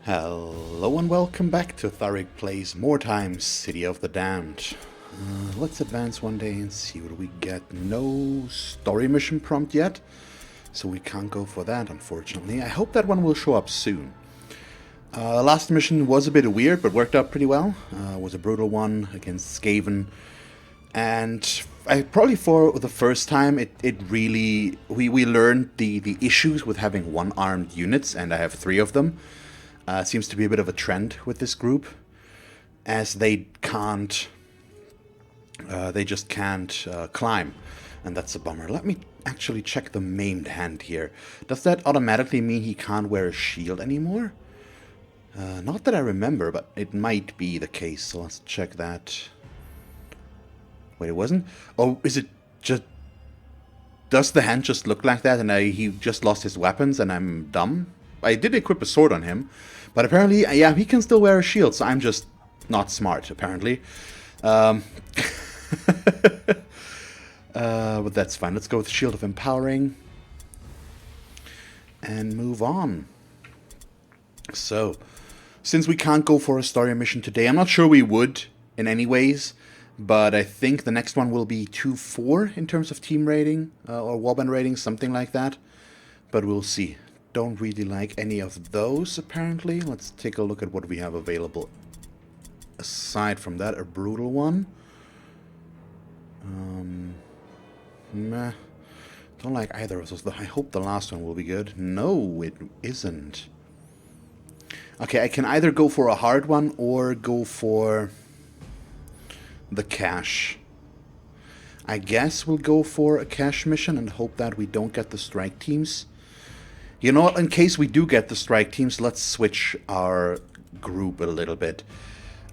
Hello and welcome back to Tharic Plays Mordheim, City of the Damned. Let's advance one day and see what we get. No story mission prompt yet, so we can't go for that, unfortunately. I hope that one will show up soon. The last mission was a bit weird, but worked out pretty well. It was a brutal one against Skaven. And probably for the first time, we learned the issues with having one-armed units, and I have 3 of them. Seems to be a bit of a trend with this group, as they just can't climb, and that's a bummer. Let me actually check the maimed hand here. Does that automatically mean he can't wear a shield anymore? Not that I remember, but it might be the case, so let's check that. Wait, it wasn't? Oh, is it just... Does the hand just look like that and he just lost his weapons and I'm dumb? I did equip a sword on him, but apparently, yeah, he can still wear a shield, so I'm just not smart, apparently. But that's fine. Let's go with Shield of Empowering and move on. So, since we can't go for a story mission today, I'm not sure we would in any ways, but I think the next one will be 2-4 in terms of team rating, or warband rating, something like that. But we'll see. Don't really like any of those, apparently. Let's take a look at what we have available. Aside from that, a brutal one. Meh. Don't like either of those. I hope the last one will be good. No, it isn't. Okay, I can either go for a hard one or go for the cash. I guess we'll go for a cash mission and hope that we don't get the strike teams. You know what, in case we do get the strike teams, let's switch our group a little bit.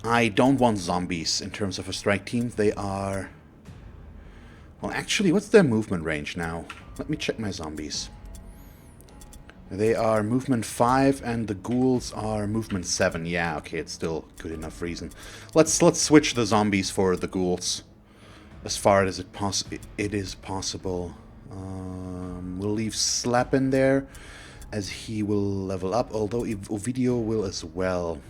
I don't want zombies in terms of a strike team. They are... Well, actually, what's their movement range now? Let me check my zombies. They are movement 5 and the ghouls are movement 7. Yeah, okay, it's still good enough reason. Let's switch the zombies for the ghouls. As far as it is possible. We'll leave Slap in there, as he will level up, although Ovidio will as well.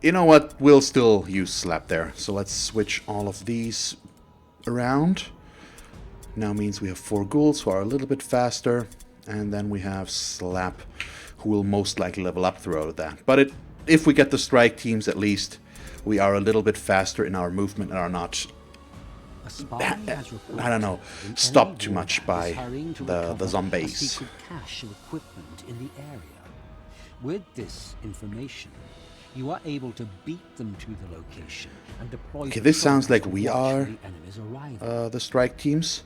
You know what? We'll still use Slap there. So let's switch all of these around. Now means we have 4 ghouls who are a little bit faster, and then we have Slap, who will most likely level up throughout that. But if we get the strike teams, at least we are a little bit faster in our movement and are not... I don't know, stopped too much by the zombies. Secret cache of equipment in the area. With this information, you are able to beat them to the location and deploy. Okay, this sounds like we are the strike teams.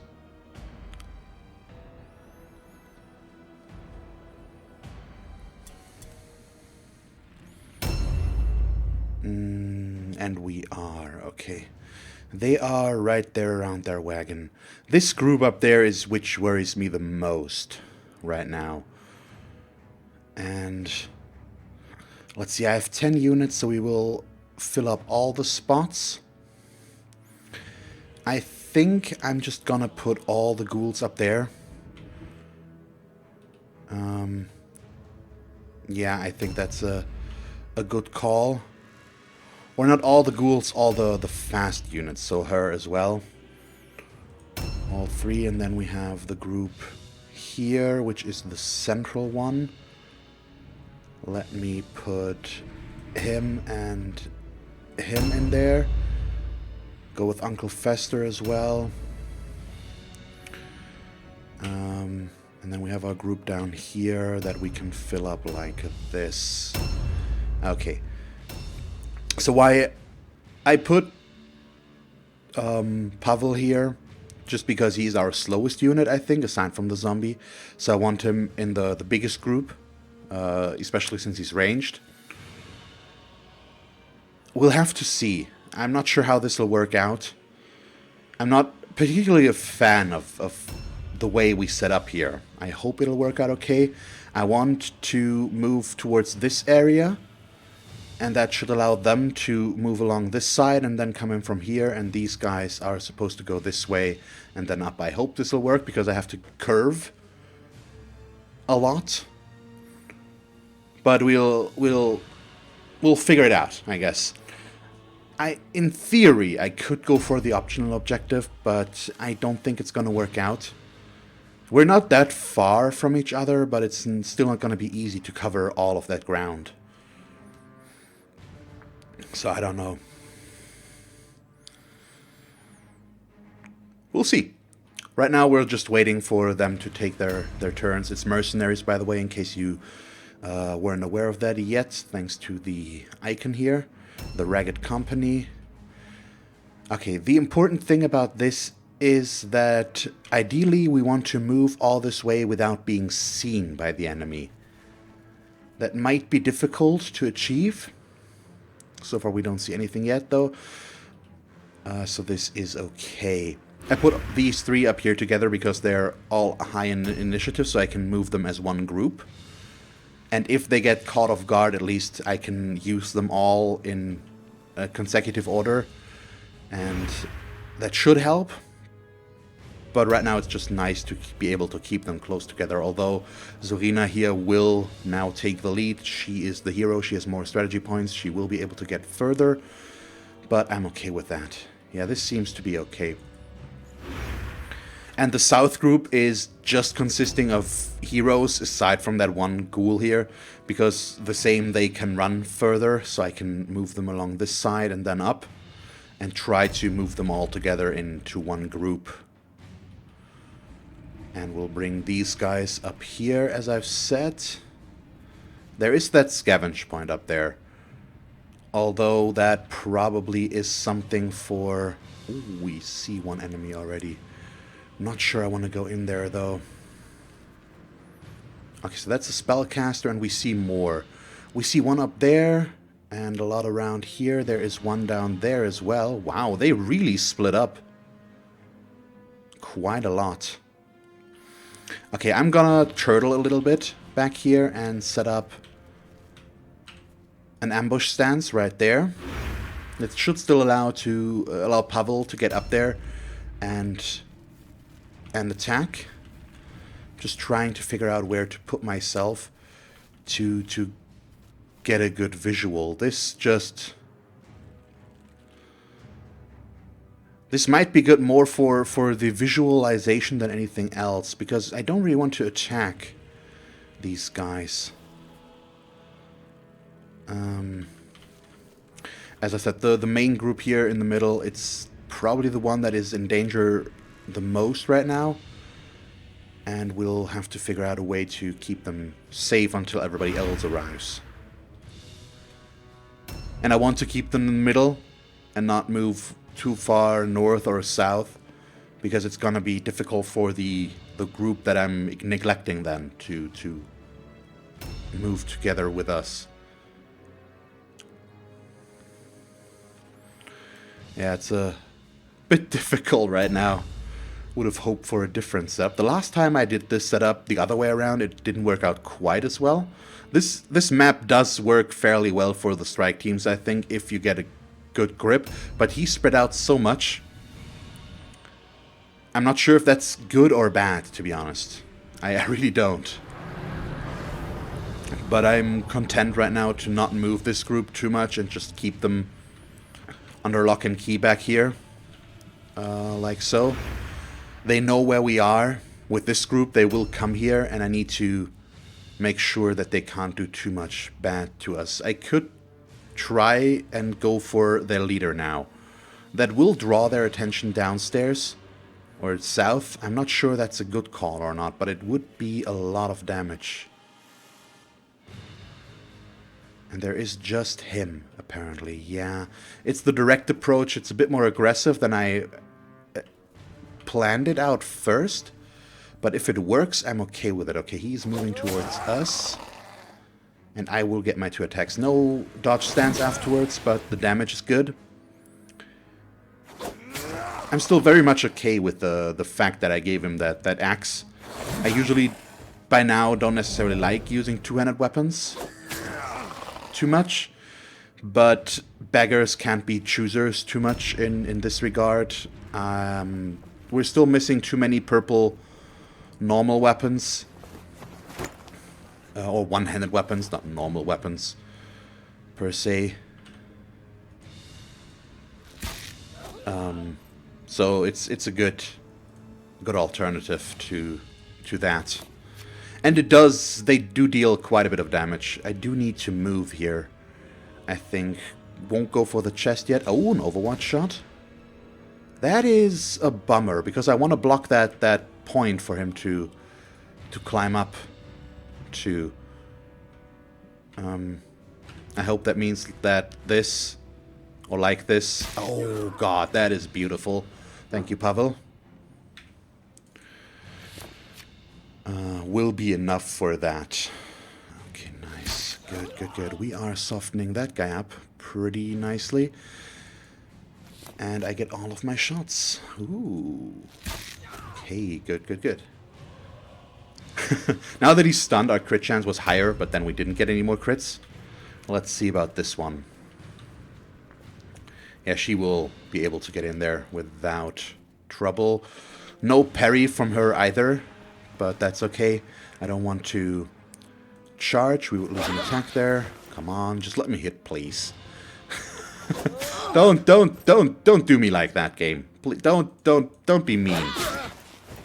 And we are, okay. They are right there around their wagon. This group up there is which worries me the most right now. And let's see, I have 10 units, so we will fill up all the spots. I think I'm just gonna put all the ghouls up there. Yeah, I think that's a good call. Or not all the ghouls, all the fast units, so her as well. All 3, and then we have the group here, which is the central one. Let me put him and him in there. Go with Uncle Fester as well. And then we have our group down here that we can fill up like this. Okay. So why I put Pavel here, just because he's our slowest unit, I think, aside from the zombie. So I want him in the biggest group, especially since he's ranged. We'll have to see. I'm not sure how this will work out. I'm not particularly a fan of the way we set up here. I hope it'll work out okay. I want to move towards this area, and that should allow them to move along this side and then come in from here, and these guys are supposed to go this way and then up. I hope this will work because I have to curve a lot. But we'll figure it out, I guess. In theory, I could go for the optional objective, but I don't think it's gonna work out. We're not that far from each other, but it's still not gonna be easy to cover all of that ground. So I don't know. We'll see. Right now we're just waiting for them to take their turns. It's mercenaries, by the way, in case you weren't aware of that yet, thanks to the icon here. The Ragged Company. Okay, the important thing about this is that ideally we want to move all this way without being seen by the enemy. That might be difficult to achieve. So far we don't see anything yet, though. So this is okay. I put these three up here together because they're all high in initiative, so I can move them as one group. And if they get caught off guard, at least I can use them all in a consecutive order. And that should help. But right now it's just nice to be able to keep them close together. Although Zorina here will now take the lead. She is the hero. She has more strategy points. She will be able to get further. But I'm okay with that. Yeah, this seems to be okay. And the south group is just consisting of heroes, aside from that one ghoul here. Because the same, they can run further, so I can move them along this side and then up. And try to move them all together into one group. And we'll bring these guys up here, as I've said. There is that scavenge point up there. Although that probably is something for... Ooh, we see one enemy already. Not sure I want to go in there, though. Okay, so that's a spellcaster, and we see more. We see one up there, and a lot around here. There is one down there as well. Wow, they really split up. Quite a lot. Okay, I'm gonna turtle a little bit back here and set up an ambush stance right there. It should still allow Pavel to get up there and attack. Just trying to figure out where to put myself to get a good visual. This might be good more for the visualization than anything else, because I don't really want to attack these guys. As I said, the main group here in the middle, it's probably the one that is in danger the most right now. And we'll have to figure out a way to keep them safe until everybody else arrives. And I want to keep them in the middle and not move too far north or south, because it's gonna be difficult for the group that I'm neglecting then to move together with us. Yeah, it's a bit difficult right now. Would have hoped for a different setup. The last time I did this setup the other way around, it didn't work out quite as well. This map does work fairly well for the strike teams, I think, if you get a good grip, but he spread out so much. I'm not sure if that's good or bad, to be honest. I really don't. But I'm content right now to not move this group too much and just keep them under lock and key back here. Like so. They know where we are. With this group, they will come here, and I need to make sure that they can't do too much bad to us. I could try and go for their leader now. That will draw their attention downstairs or south. I'm not sure that's a good call or not, but it would be a lot of damage. And there is just him, apparently. Yeah, it's the direct approach. It's a bit more aggressive than I planned it out first. But if it works, I'm okay with it. Okay, he's moving towards us. And I will get my 2 attacks. No dodge stance afterwards, but the damage is good. I'm still very much okay with the fact that I gave him that axe. I usually, by now, don't necessarily like using two-handed weapons too much. But beggars can't be choosers too much in this regard. We're still missing too many purple normal weapons. or one-handed weapons, not normal weapons per se. So it's a good alternative to that. And they do deal quite a bit of damage. I do need to move here. I think won't go for the chest yet. Oh, an Overwatch shot. That is a bummer because I want to block that point for him to climb up to. I hope that means that this or like this. Oh god, that is beautiful. Thank you, Pavel. Will be enough for that. Okay, nice. Good. We are softening that guy up pretty nicely. And I get all of my shots. Ooh. Okay, good. Now that he's stunned, our crit chance was higher, but then we didn't get any more crits. Let's see about this one. Yeah, she will be able to get in there without trouble. No parry from her either, but that's okay. I don't want to charge. We would lose an attack there. Come on, just let me hit, please. Don't do me like that, game. Please, don't be mean.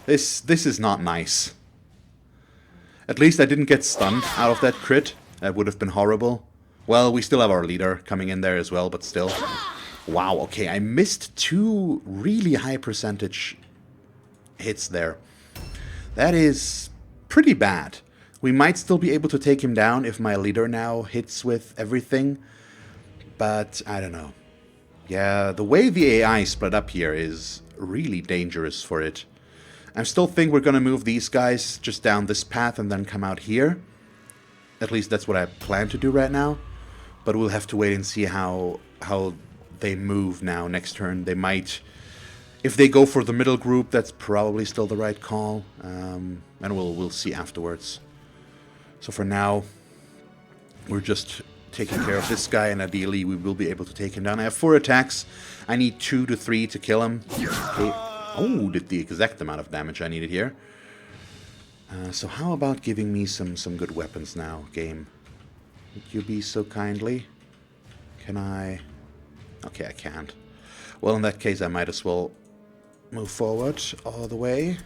This is not nice. At least I didn't get stunned out of that crit. That would have been horrible. Well, we still have our leader coming in there as well, but still. Wow, okay, I missed 2 really high percentage hits there. That is pretty bad. We might still be able to take him down if my leader now hits with everything. But I don't know. Yeah, the way the AI split up here is really dangerous for it. I still think we're going to move these guys just down this path and then come out here. At least that's what I plan to do right now. But we'll have to wait and see how they move now next turn. They might... If they go for the middle group, that's probably still the right call. And we'll see afterwards. So for now, we're just taking care of this guy, and ideally we will be able to take him down. I have 4 attacks. I need 2 to 3 to kill him. Okay. Oh, did the exact amount of damage I needed here. So how about giving me some good weapons now, game? Would you be so kindly? Can I... Okay, I can't. Well, in that case, I might as well move forward all the way.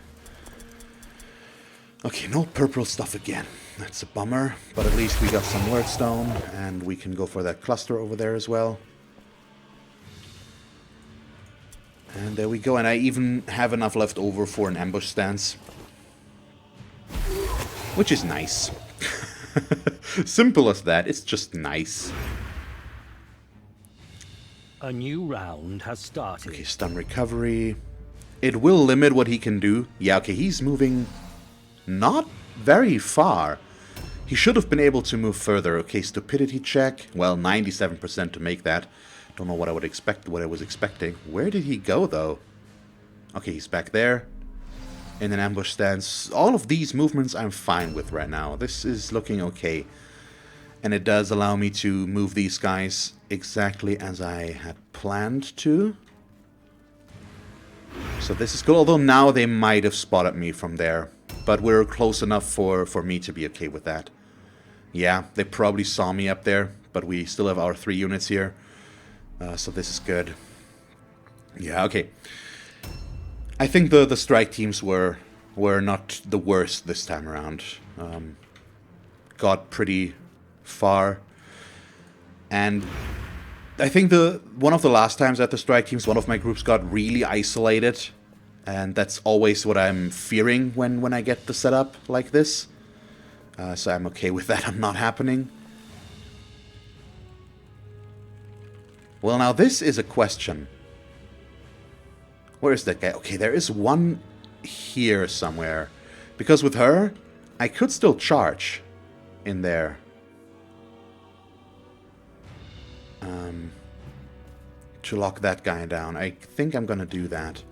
Okay, no purple stuff again. That's a bummer, but at least we got some Lordstone, and we can go for that cluster over there as well. And there we go, and I even have enough left over for an ambush stance. Which is nice. Simple as that, it's just nice. A new round has started. Okay, stun recovery. It will limit what he can do. Yeah, okay, he's moving not very far. He should have been able to move further. Okay, stupidity check. Well, 97% to make that. Don't know what I would expect, what I was expecting. Where did he go, though? Okay, he's back there. In an ambush stance. All of these movements I'm fine with right now. This is looking okay. And it does allow me to move these guys exactly as I had planned to. So this is cool, although now they might have spotted me from there. But we're close enough for me to be okay with that. Yeah, they probably saw me up there, but we still have our 3 units here. So this is good. Yeah, okay. I think the strike teams were not the worst this time around. Got pretty far. And I think one of the last times at the strike teams, one of my groups got really isolated. And that's always what I'm fearing when I get the setup like this. So I'm okay with that not happening. Well, now this is a question. Where is that guy? Okay, there is one here somewhere. Because with her, I could still charge in there. To lock that guy down. I think I'm gonna do that.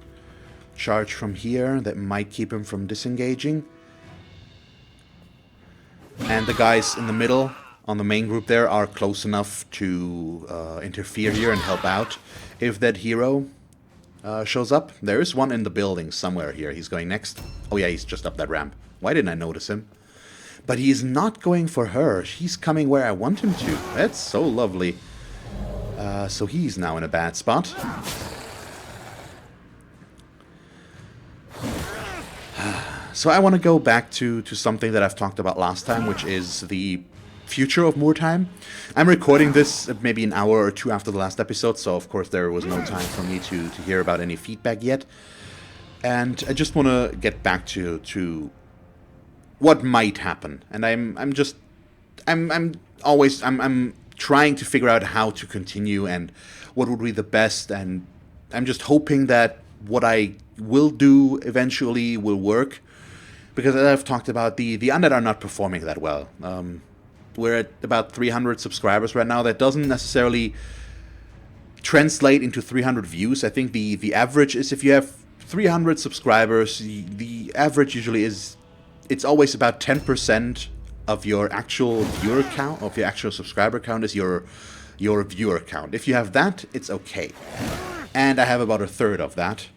Charge from here. That might keep him from disengaging. And the guys in the middle, on the main group there, are close enough to interfere here and help out. If that hero shows up. There is one in the building somewhere here. He's going next. Oh yeah, he's just up that ramp. Why didn't I notice him? But he's not going for her. He's coming where I want him to. That's so lovely. So he's now in a bad spot. So I want to go back to something that I've talked about last time, which is the future of Mordheim. I'm recording this maybe an hour or two after the last episode, so of course there was no time for me to hear about any feedback yet. And I just want to get back to what might happen. And I'm trying to figure out how to continue and what would be the best, and I'm just hoping that what I will do eventually will work. Because as I've talked about, the Undead are not performing that well. We're at about 300 subscribers right now. That doesn't necessarily translate into 300 views. I think the average is, if you have 300 subscribers, the average usually is, it's always about 10% of your actual viewer count, of your actual subscriber count, is your viewer count. If you have that, it's okay. And I have about a third of that,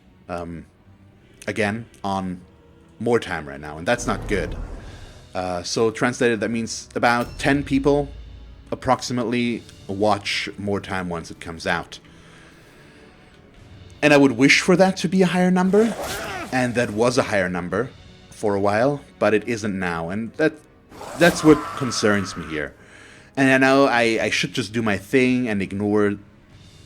again, on Mordheim right now, and that's not good. So translated, that means about 10 people approximately watch Mordheim once it comes out. And I would wish for that to be a higher number, and that was a higher number for a while, but it isn't now, and that's what concerns me here. And I know I should just do my thing and ignore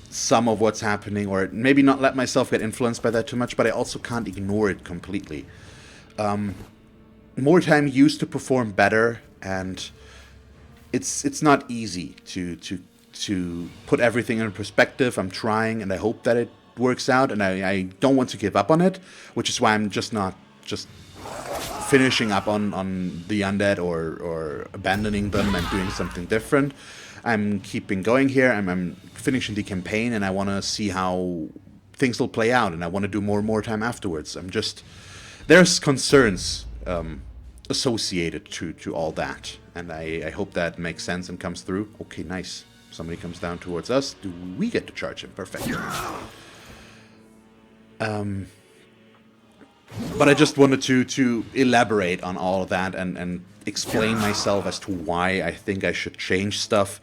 some of what's happening, or maybe not let myself get influenced by that too much, but I also can't ignore it completely. Mordheim used to perform better, and it's not easy to put everything in perspective. I'm trying, and I hope that it works out, and I don't want to give up on it, which is why I'm just not finishing up on the Undead or abandoning them and doing something different. I'm keeping going here. I'm finishing the campaign, and I want to see how things will play out, and I want to do more time afterwards. There's concerns associated to all that, and I hope that makes sense and comes through. Okay, nice. Somebody comes down towards us. Do we get to charge him? Perfect. But I just wanted to elaborate on all of that and explain myself as to why I think I should change stuff.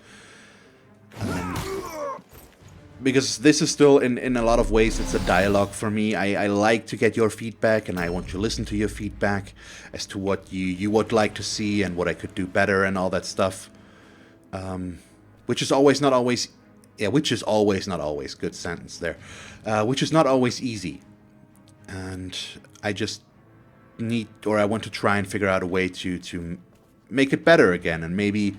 Because this is still, in a lot of ways, it's a dialogue for me. I like to get your feedback, and I want to listen to your feedback as to what you would like to see and what I could do better and all that stuff. Which is always not always... Yeah, which is always not always. Good sentence there. Which is not always easy. And I just I want to try and figure out a way to make it better again, and maybe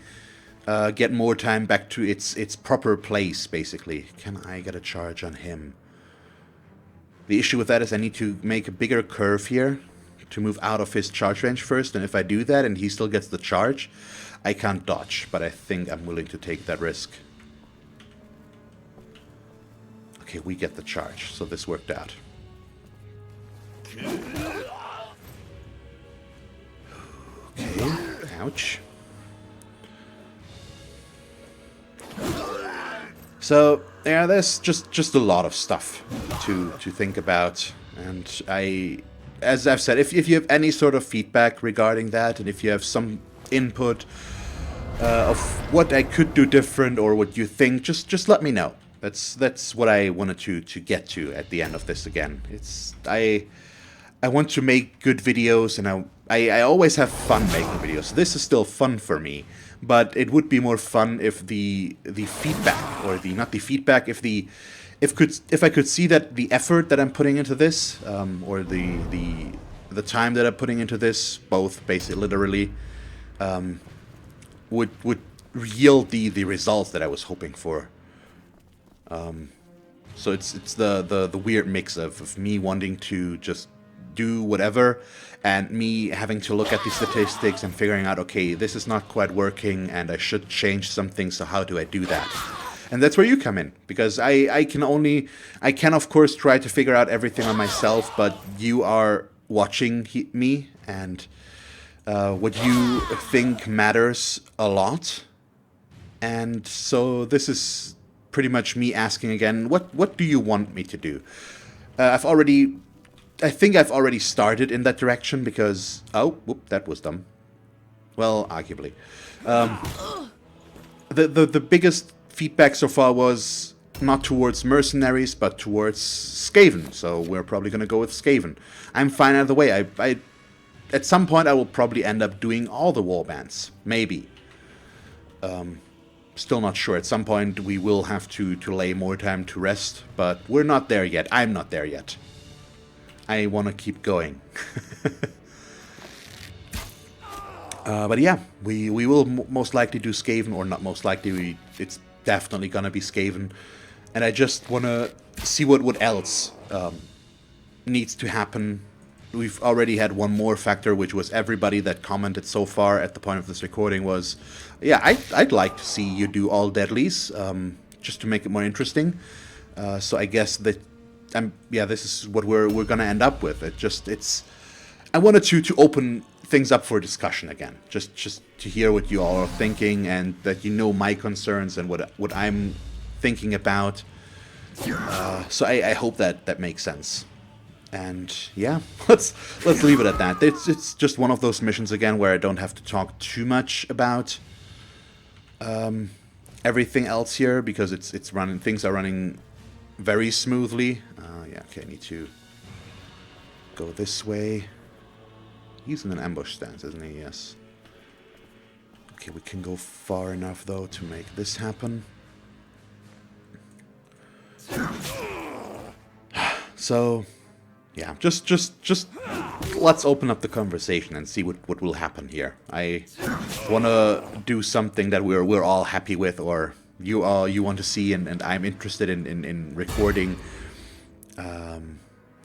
get Mordheim back to its proper place, basically. Can I get a charge on him? The issue with that is I need to make a bigger curve here to move out of his charge range first, and if I do that and he still gets the charge, I can't dodge, but I think I'm willing to take that risk. Okay, we get the charge, so this worked out. Okay, ouch. So, yeah, there's just a lot of stuff to think about, and as I've said, if you have any sort of feedback regarding that, and if you have some input of what I could do different or what you think, just let me know. That's what I wanted to get to at the end of this again. I want to make good videos, and I always have fun making videos. This is still fun for me, but it would be more fun if the feedback, or not the feedback, if I could see that the effort that I'm putting into this, or the time that I'm putting into this, both basically literally, would yield the results that I was hoping for. So it's the weird mix of me wanting to just do whatever, and me having to look at the statistics and figuring out, okay, this is not quite working, and I should change something, so how do I do that? And that's where you come in, because I can of course try to figure out everything on myself, but you are watching me, and what you think matters a lot. And so this is pretty much me asking again, what do you want me to do? I think I've already started in that direction, because... Oh, whoop, that was dumb. Well, arguably. The biggest feedback so far was not towards mercenaries, but towards Skaven. So we're probably going to go with Skaven. I'm fine either way. I at some point I will probably end up doing all the warbands. Maybe. Still not sure. At some point we will have to lay more time to rest, but we're not there yet. I'm not there yet. I want to keep going. But yeah, we will most likely do Skaven, or not most likely, it's definitely gonna be Skaven. And I just want to see what else needs to happen. We've already had one more factor, which was everybody that commented so far at the point of this recording was, yeah, I'd like to see you do all deadlies, just to make it more interesting. So I guess that, yeah, this is what we're gonna end up with. I wanted to open things up for discussion again, just to hear what you all are thinking, and that you know my concerns and what I'm thinking about. So I hope that makes sense. And yeah, let's leave it at that. It's just one of those missions again where I don't have to talk too much about everything else here, because it's running. Things are running very smoothly. Yeah, okay, I need to go this way. He's in an ambush stance, isn't he? Yes. Okay, we can go far enough though to make this happen. So, yeah, just let's open up the conversation and see what will happen here. I want to do something that we're all happy with, or you want to see, and I'm interested in recording.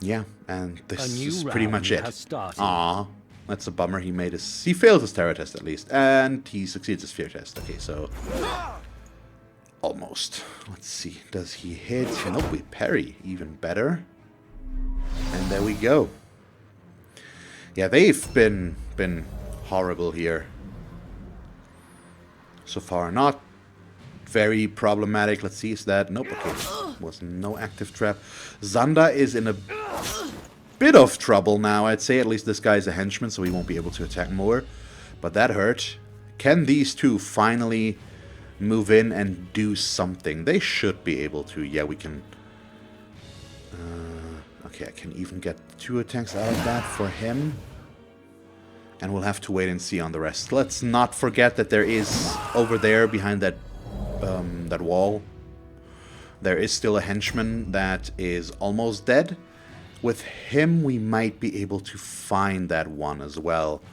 Yeah, and this is pretty much it. Aww, that's a bummer. He failed his terror test at least, and he succeeds his fear test. Okay, so almost. Let's see. Does he hit? Nope, we parry. Even better. And there we go. Yeah, they've been horrible here so far. Not very problematic. Let's see, is that... Nope, okay. Was no active trap. Xander is in a bit of trouble now, I'd say. At least this guy's a henchman, so he won't be able to attack more. But that hurt. Can these two finally move in and do something? They should be able to. Yeah, we can... okay, I can even get 2 attacks out of that for him. And we'll have to wait and see on the rest. Let's not forget that there is, over there, behind that that wall, there is still a henchman that is almost dead. With him, we might be able to find that one as well.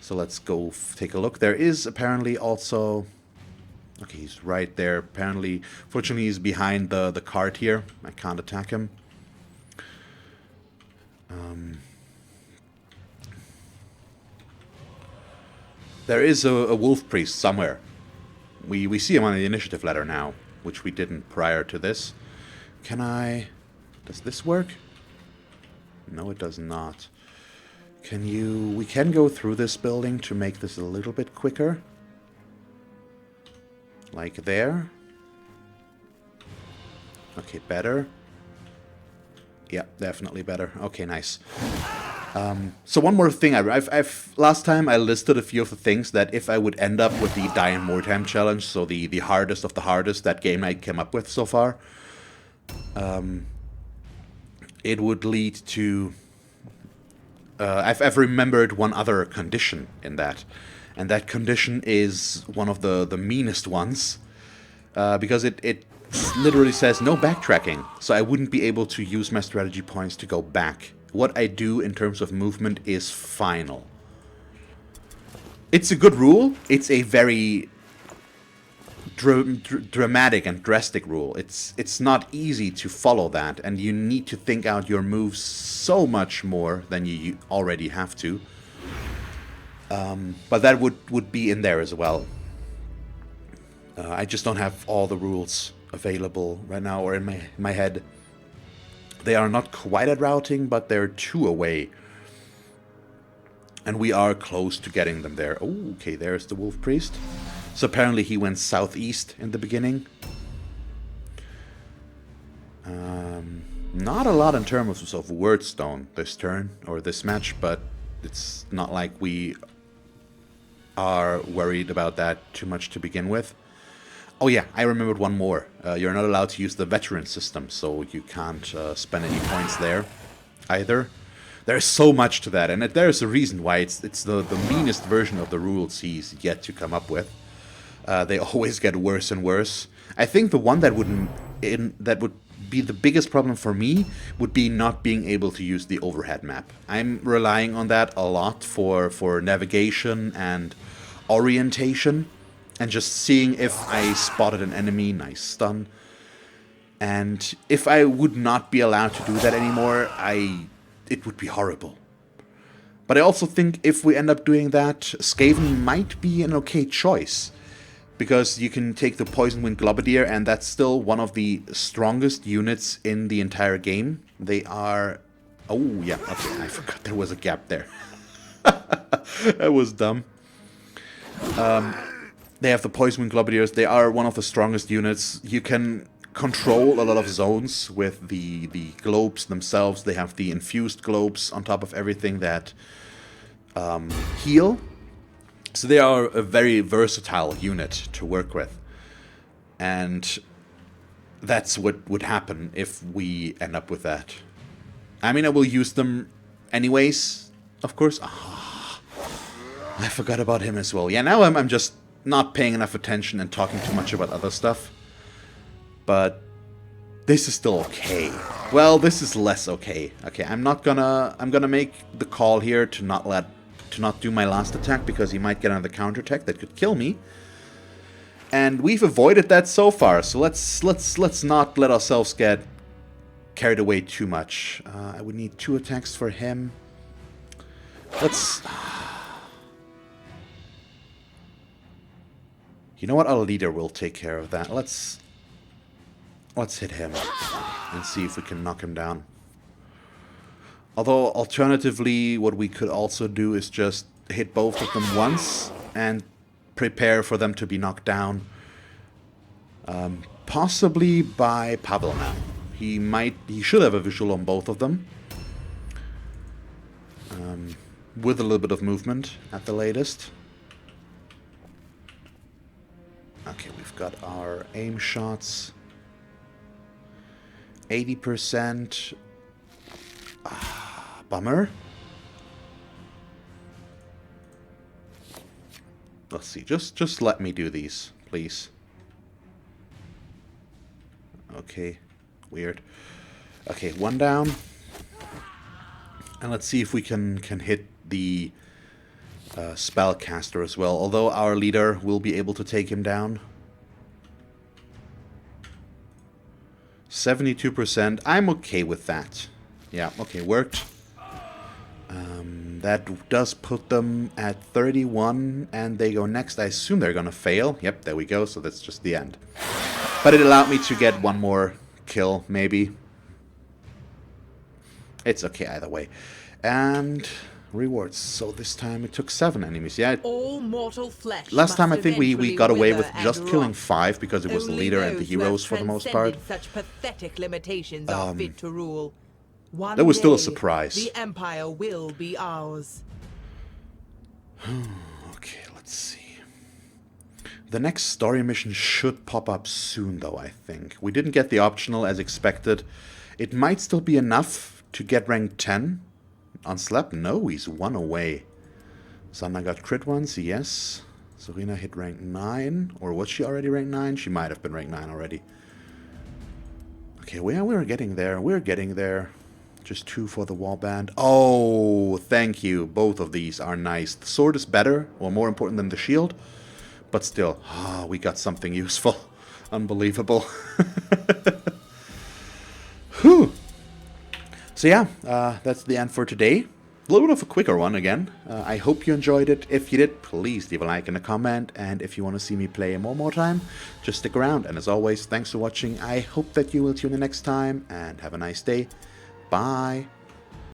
So let's go take a look. There is apparently also... Okay, he's right there. Apparently, fortunately, he's behind the cart here. I can't attack him. There is a wolf priest somewhere. We see him on the initiative ladder now, which we didn't prior to this. Can I... Does this work? No, it does not. Can you... We can go through this building to make this a little bit quicker. Like there. Okay, better. Yeah, definitely better. Okay, nice. So one more thing, last time I listed a few of the things that if I would end up with the Die in Mordheim challenge, so the hardest of the hardest that game I came up with so far, it would lead to... I've remembered one other condition in that, and that condition is one of the meanest ones, because it literally says no backtracking, so I wouldn't be able to use my strategy points to go back. What I do in terms of movement is final. It's a good rule. It's a very dramatic and drastic rule. It's not easy to follow that, and you need to think out your moves so much more than you already have to. But that would be in there as well. I just don't have all the rules available right now or in my head. They are not quite at routing, but they're 2 away. And we are close to getting them there. Oh, okay, there's the Wolf Priest. So apparently he went southeast in the beginning. Not a lot in terms of wordstone this turn, or this match, but it's not like we are worried about that too much to begin with. Oh yeah, I remembered one more. You're not allowed to use the veteran system, so you can't spend any points there either. There's so much to that, and there's a reason why it's the meanest version of the rules he's yet to come up with. They always get worse and worse. I think the one that would be the biggest problem for me would be not being able to use the overhead map. I'm relying on that a lot for navigation and orientation, and just seeing if I spotted an enemy, nice stun. And if I would not be allowed to do that anymore, it would be horrible. But I also think if we end up doing that, Skaven might be an okay choice. Because you can take the Poison Wind Globadier, and that's still one of the strongest units in the entire game. They are... Oh, yeah, okay, I forgot there was a gap there. That was dumb. They have the Poison Wind Globadiers. They are one of the strongest units. You can control a lot of zones with the globes themselves. They have the infused globes on top of everything that heal. So they are a very versatile unit to work with. And that's what would happen if we end up with that. I mean, I will use them anyways, of course. Oh, I forgot about him as well. Yeah, now I'm just not paying enough attention and talking too much about other stuff. But this is still okay. Well, this is less okay. Okay, I'm gonna make the call here to not do my last attack, because he might get another counterattack that could kill me. And we've avoided that so far, so let's not let ourselves get carried away too much. I would need 2 attacks for him. Let's... You know what? Our leader will take care of that. Let's hit him and see if we can knock him down. Although, alternatively, what we could also do is just hit both of them once and prepare for them to be knocked down. Possibly by Pavel now. He should have a visual on both of them. With a little bit of movement at the latest. Okay, we've got our aim shots. 80%. Bummer. Let's see. Just let me do these, please. Okay. Weird. Okay, 1 down. And let's see if we can hit the spellcaster as well. Although our leader will be able to take him down. 72%. I'm okay with that. Yeah, okay, worked. That does put them at 31, and they go next. I assume they're gonna fail. Yep, there we go, so that's just the end. But it allowed me to get 1 more kill, maybe. It's okay either way. And rewards. So this time it took 7 enemies. Yeah. All mortal flesh Last time I think we eventually got away wither with just and killing rot. 5 because it was the Only leader and the those who have heroes for the most part. transcended Such pathetic limitations are fit to rule. One That was still a day, surprise. The Empire will be ours. Okay, let's see. The next story mission should pop up soon, though, I think. We didn't get the optional as expected. It might still be enough to get rank 10. On Slap? No, he's 1 away. Sanna got crit once, yes. Serena hit rank 9. Or was she already rank 9? She might have been rank 9 already. Okay, we're getting there. We're getting there. Just 2 for the warband. Oh, thank you. Both of these are nice. The sword is better, or more important than the shield. But still, we got something useful. Unbelievable. Whew. So yeah, that's the end for today. A little bit of a quicker one again. I hope you enjoyed it. If you did, please leave a like and a comment. And if you want to see me play more Mordheim, just stick around. And as always, thanks for watching. I hope that you will tune in next time. And have a nice day. Bye.